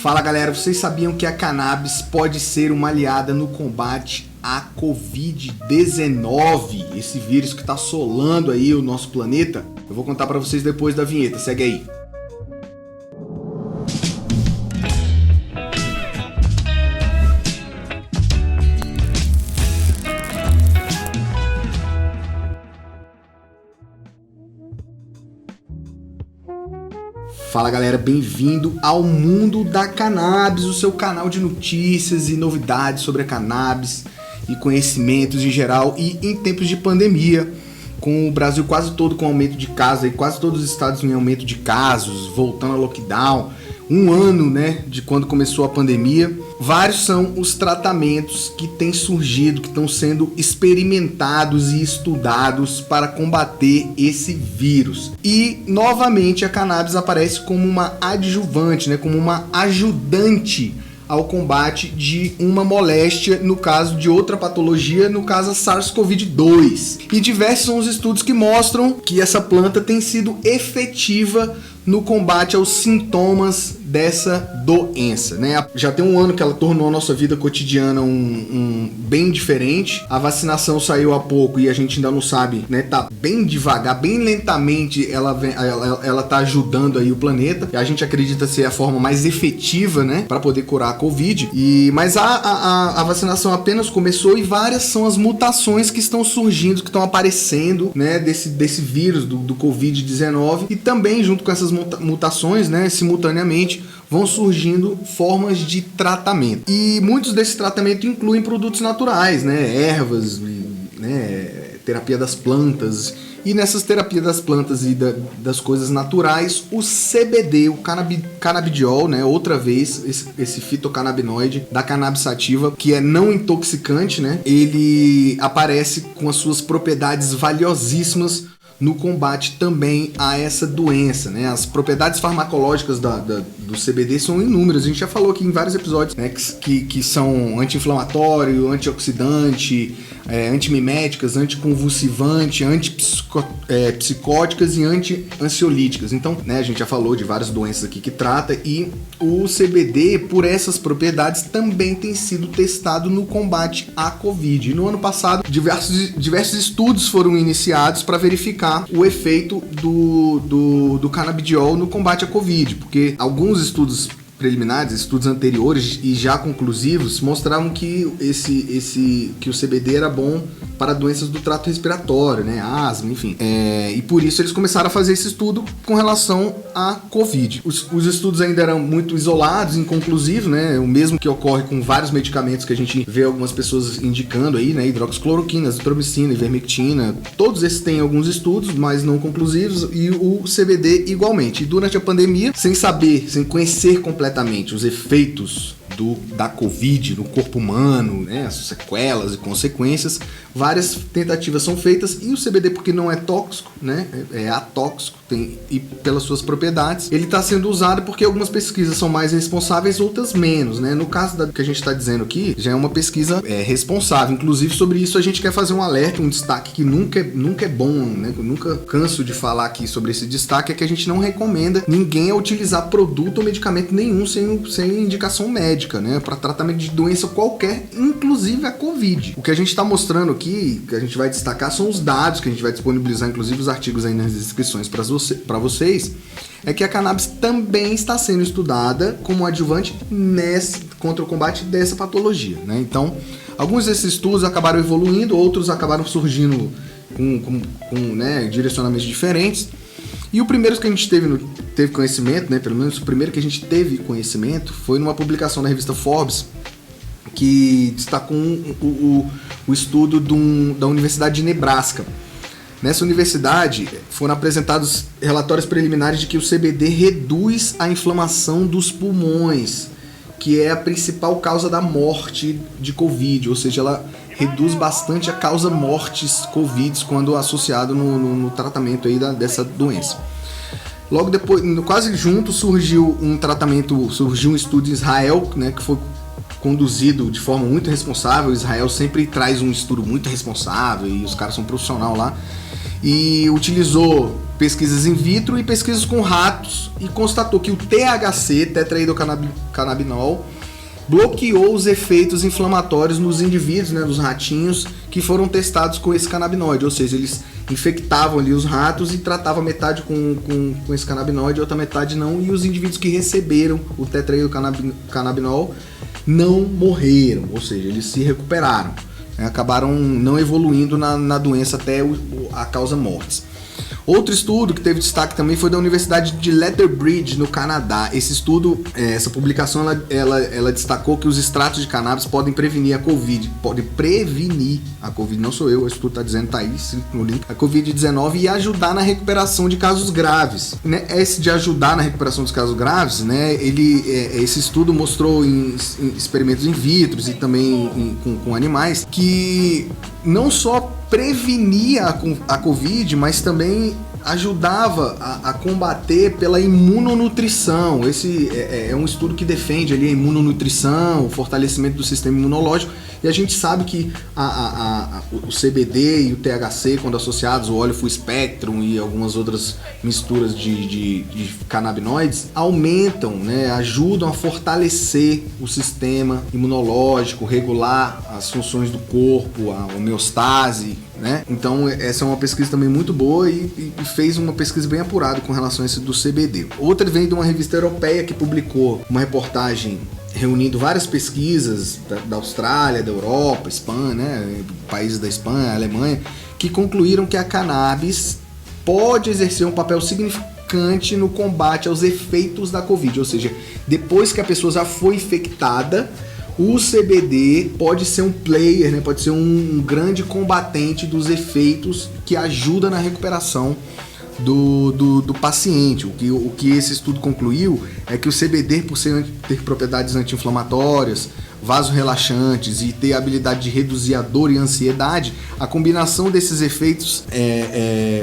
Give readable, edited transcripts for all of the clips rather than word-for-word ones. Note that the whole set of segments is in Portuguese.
Fala galera, vocês sabiam que a cannabis pode ser uma aliada no combate à Covid-19? Esse vírus que está assolando aí o nosso planeta? Eu vou contar para vocês depois da vinheta, segue aí. Fala galera, bem-vindo ao Mundo da Cannabis, o seu canal de notícias e novidades sobre a cannabis e conhecimentos em geral. E em tempos de pandemia, com o Brasil quase todo com aumento de casos, e quase todos os estados em aumento de casos, voltando ao lockdown, um ano, de quando começou a pandemia, vários são os tratamentos que têm surgido, que estão sendo experimentados e estudados para combater esse vírus. E, novamente, a cannabis aparece como uma adjuvante, como uma ajudante ao combate de uma moléstia, no caso de outra patologia, no caso a SARS-CoV-2. E diversos são os estudos que mostram que essa planta tem sido efetiva no combate aos sintomas dessa doença, Já tem um ano que ela tornou a nossa vida cotidiana bem diferente. A vacinação saiu há pouco e a gente ainda não sabe, Tá bem devagar, bem lentamente ela tá ajudando aí o planeta. E a gente acredita ser a forma mais efetiva, para poder curar a Covid. Mas a vacinação apenas começou e várias são as mutações que estão surgindo, que estão aparecendo, desse vírus do Covid-19. E também junto com essas mutações, simultaneamente vão surgindo formas de tratamento. E muitos desses tratamentos incluem produtos naturais, ervas, terapia das plantas. E nessas terapias das plantas e das coisas naturais, o CBD, o canabidiol, outra vez, esse fitocannabinoide da cannabis sativa, que é não intoxicante, ele aparece com as suas propriedades valiosíssimas no combate também a essa doença, As propriedades farmacológicas do CBD são inúmeras. A gente já falou aqui em vários episódios, que são anti-inflamatório, antioxidante, antimiméticas, anticonvulsivante, antipsicóticas e anti-ansiolíticas. Então, a gente já falou de várias doenças aqui que trata, e o CBD, por essas propriedades, também tem sido testado no combate à Covid. E no ano passado, diversos estudos foram iniciados para verificar o efeito do canabidiol no combate à Covid, porque alguns estudos preliminares, estudos anteriores e já conclusivos, mostravam que que o CBD era bom para doenças do trato respiratório, asma, enfim. E por isso eles começaram a fazer esse estudo com relação à Covid. Os estudos ainda eram muito isolados, inconclusivos, o mesmo que ocorre com vários medicamentos que a gente vê algumas pessoas indicando aí, hidroxicloroquina, azitromicina, ivermectina. Todos esses têm alguns estudos, mas não conclusivos, e o CBD igualmente. E durante a pandemia, sem conhecer completamente os efeitos da Covid no corpo humano, as sequelas e consequências, várias tentativas são feitas, e o CBD, porque não é tóxico, é atóxico, e pelas suas propriedades, ele está sendo usado porque algumas pesquisas são mais responsáveis, outras menos, No caso que a gente está dizendo aqui, já é uma pesquisa responsável. Inclusive, sobre isso a gente quer fazer um alerta, um destaque que nunca é bom, Eu nunca canso de falar aqui sobre esse destaque, é que a gente não recomenda ninguém a utilizar produto ou medicamento nenhum sem indicação médica, para tratamento de doença qualquer, inclusive a Covid. O que a gente está mostrando aqui, que a gente vai destacar, são os dados que a gente vai disponibilizar, inclusive os artigos aí nas descrições para vocês, é que a cannabis também está sendo estudada como adjuvante contra o combate dessa patologia, Então, alguns desses estudos acabaram evoluindo, outros acabaram surgindo com direcionamentos diferentes. E o primeiro que a gente teve conhecimento, pelo menos o primeiro que a gente teve conhecimento, foi numa publicação na revista Forbes, que destacou o estudo da Universidade de Nebraska. Nessa universidade, foram apresentados relatórios preliminares de que o CBD reduz a inflamação dos pulmões, que é a principal causa da morte de Covid, ou seja, ela reduz bastante a causa mortes Covid quando associado no tratamento aí dessa doença. Logo depois, quase junto, surgiu um estudo em Israel, que foi conduzido de forma muito responsável. Israel sempre traz um estudo muito responsável e os caras são profissionais lá. E utilizou pesquisas in vitro e pesquisas com ratos e constatou que o THC, tetraidrocannabinol, bloqueou os efeitos inflamatórios nos indivíduos, né, dos ratinhos que foram testados com esse canabinoide, ou seja, eles infectavam ali os ratos e tratavam metade com esse canabinoide, outra metade não, e os indivíduos que receberam o tetraidrocannabinol não morreram, ou seja, eles se recuperaram, né, acabaram não evoluindo na doença até a causa mortes. Outro estudo que teve destaque também foi da Universidade de Lethbridge, no Canadá. Esse estudo, essa publicação, ela destacou que os extratos de cannabis podem prevenir a Covid. Pode prevenir a Covid, não sou eu, o estudo está dizendo, tá aí no link, a Covid-19 e ajudar na recuperação de casos graves. Né? Esse de ajudar na recuperação dos casos graves, né, esse estudo mostrou em experimentos in vitro e também com animais que não só prevenia a Covid, mas também ajudava a combater pela imunonutrição. Esse é um estudo que defende ali a imunonutrição, o fortalecimento do sistema imunológico, e a gente sabe que o CBD e o THC, quando associados, o óleo full spectrum e algumas outras misturas de canabinoides, aumentam, né, ajudam a fortalecer o sistema imunológico, regular as funções do corpo, a homeostase, né? Então essa é uma pesquisa também muito boa e fez uma pesquisa bem apurada com relação a esse do CBD. Outra vem de uma revista europeia que publicou uma reportagem reunindo várias pesquisas da Austrália, da Europa, Espanha, né, países da Espanha, Alemanha, que concluíram que a cannabis pode exercer um papel significante no combate aos efeitos da Covid, ou seja, depois que a pessoa já foi infectada, o CBD pode ser um player, né, pode ser um grande combatente dos efeitos que ajuda na recuperação do paciente. O que esse estudo concluiu é que o CBD, por ter propriedades anti-inflamatórias, vasorrelaxantes e ter a habilidade de reduzir a dor e a ansiedade, a combinação desses efeitos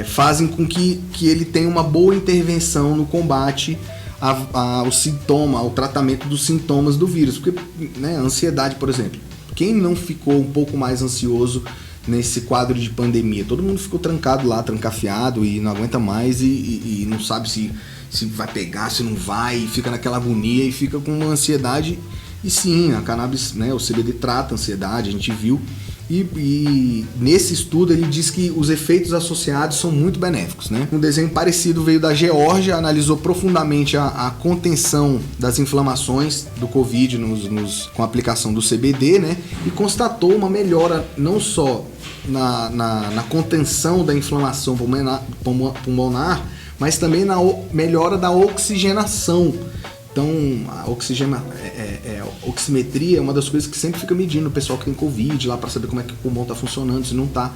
fazem com que ele tenha uma boa intervenção no combate ao sintoma, ao tratamento dos sintomas do vírus. Porque, né, a ansiedade, por exemplo, quem não ficou um pouco mais ansioso nesse quadro de pandemia? Todo mundo ficou trancado lá, trancafiado e não aguenta mais e não sabe se vai pegar, se não vai, e fica naquela agonia e fica com uma ansiedade. E sim, a cannabis, né, o CBD trata a ansiedade, a gente viu. E nesse estudo ele diz que os efeitos associados são muito benéficos, né? Um desenho parecido veio da Geórgia, analisou profundamente a contenção das inflamações do Covid com a aplicação do CBD, né? E constatou uma melhora não só na contenção da inflamação pulmonar, mas também na melhora da oxigenação. Então, a oximetria é uma das coisas que sempre fica medindo o pessoal que tem Covid lá para saber como é que o pulmão está funcionando, se não está.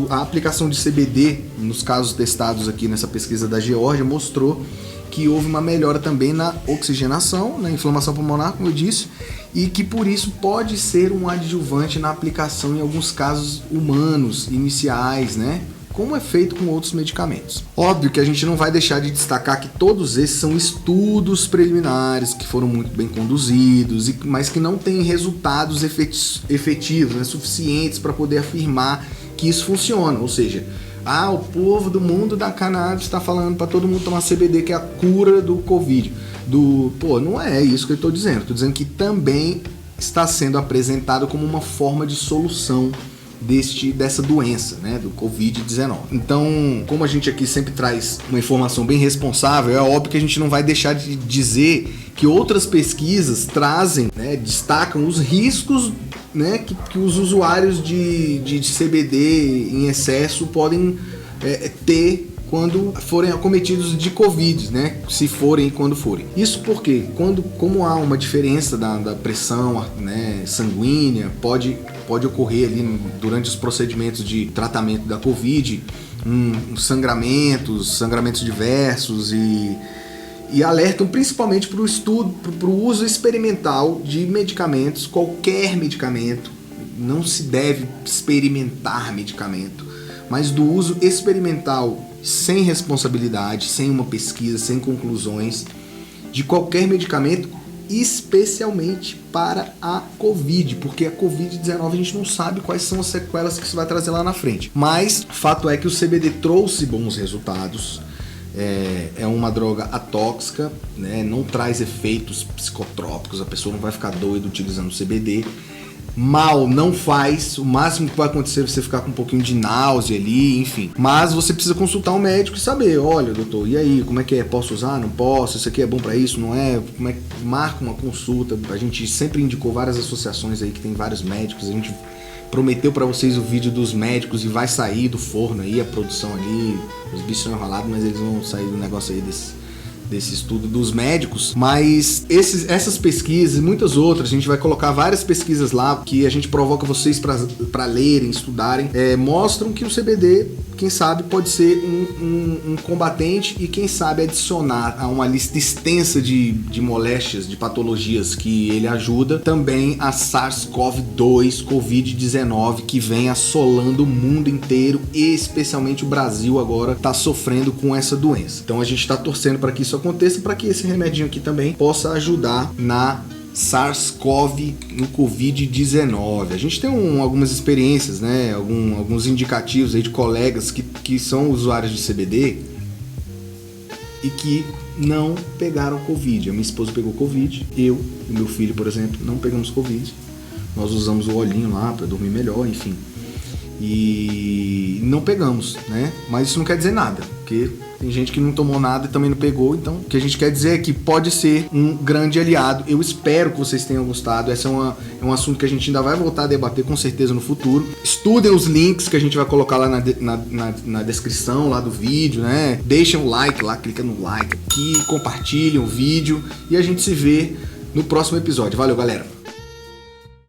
A aplicação de CBD, nos casos testados aqui nessa pesquisa da Geórgia, mostrou que houve uma melhora também na oxigenação, na inflamação pulmonar, como eu disse, e que por isso pode ser um adjuvante na aplicação em alguns casos humanos iniciais, né? Como é feito com outros medicamentos. Óbvio que a gente não vai deixar de destacar que todos esses são estudos preliminares que foram muito bem conduzidos, mas que não têm resultados efetivos, né, suficientes para poder afirmar que isso funciona. Ou seja, o povo do mundo da cannabis está falando para todo mundo tomar CBD, que é a cura do Covid. Não é isso que eu estou dizendo. Estou dizendo que também está sendo apresentado como uma forma de solução dessa doença, né, do Covid-19. Então, como a gente aqui sempre traz uma informação bem responsável, é óbvio que a gente não vai deixar de dizer que outras pesquisas trazem, né, destacam os riscos, né, que os usuários de CBD em excesso podem ter quando forem acometidos de Covid, né? Se forem e quando forem. Isso porque, como há uma diferença da pressão, né, sanguínea, pode ocorrer ali durante os procedimentos de tratamento da Covid, sangramentos diversos e alertam principalmente para o uso experimental de medicamentos, qualquer medicamento. Não se deve experimentar medicamento, mas do uso experimental sem responsabilidade, sem uma pesquisa, sem conclusões de qualquer medicamento especialmente para a Covid, porque a Covid-19 a gente não sabe quais são as sequelas que isso vai trazer lá na frente. Mas fato é que o CBD trouxe bons resultados. É uma droga atóxica, né? Não traz efeitos psicotrópicos, a pessoa não vai ficar doida utilizando o CBD. Mal não faz, o máximo que vai acontecer é você ficar com um pouquinho de náusea ali, enfim. Mas você precisa consultar um médico e saber, olha, doutor, e aí, como é que é? Posso usar? Não posso? Isso aqui é bom pra isso? Não é? Como é que marca uma consulta? A gente sempre indicou várias associações aí que tem vários médicos, a gente prometeu pra vocês o vídeo dos médicos e vai sair do forno aí, a produção ali, os bichos são enrolados, mas eles vão sair do negócio aí desse estudo dos médicos, mas essas pesquisas e muitas outras, a gente vai colocar várias pesquisas lá que a gente provoca vocês para lerem, estudarem, mostram que o CBD, quem sabe, pode ser um combatente e quem sabe adicionar a uma lista extensa de moléstias, de patologias que ele ajuda, também a SARS-CoV-2, Covid-19, que vem assolando o mundo inteiro e especialmente o Brasil agora está sofrendo com essa doença. Então a gente está torcendo para que isso aconteça e para que esse remedinho aqui também possa ajudar na SARS-CoV, no Covid-19. A gente tem algumas experiências, né? Alguns indicativos aí de colegas que são usuários de CBD e que não pegaram Covid. A minha esposa pegou Covid, eu e meu filho, por exemplo, não pegamos Covid. Nós usamos o olhinho lá para dormir melhor, enfim. E não pegamos, né? Mas isso não quer dizer nada, porque tem gente que não tomou nada e também não pegou. Então, o que a gente quer dizer é que pode ser um grande aliado. Eu espero que vocês tenham gostado. Esse é um assunto que a gente ainda vai voltar a debater com certeza no futuro. Estudem os links que a gente vai colocar lá na descrição lá do vídeo, né? Deixem um like lá, clica no like aqui, compartilhem o vídeo e a gente se vê no próximo episódio. Valeu, galera!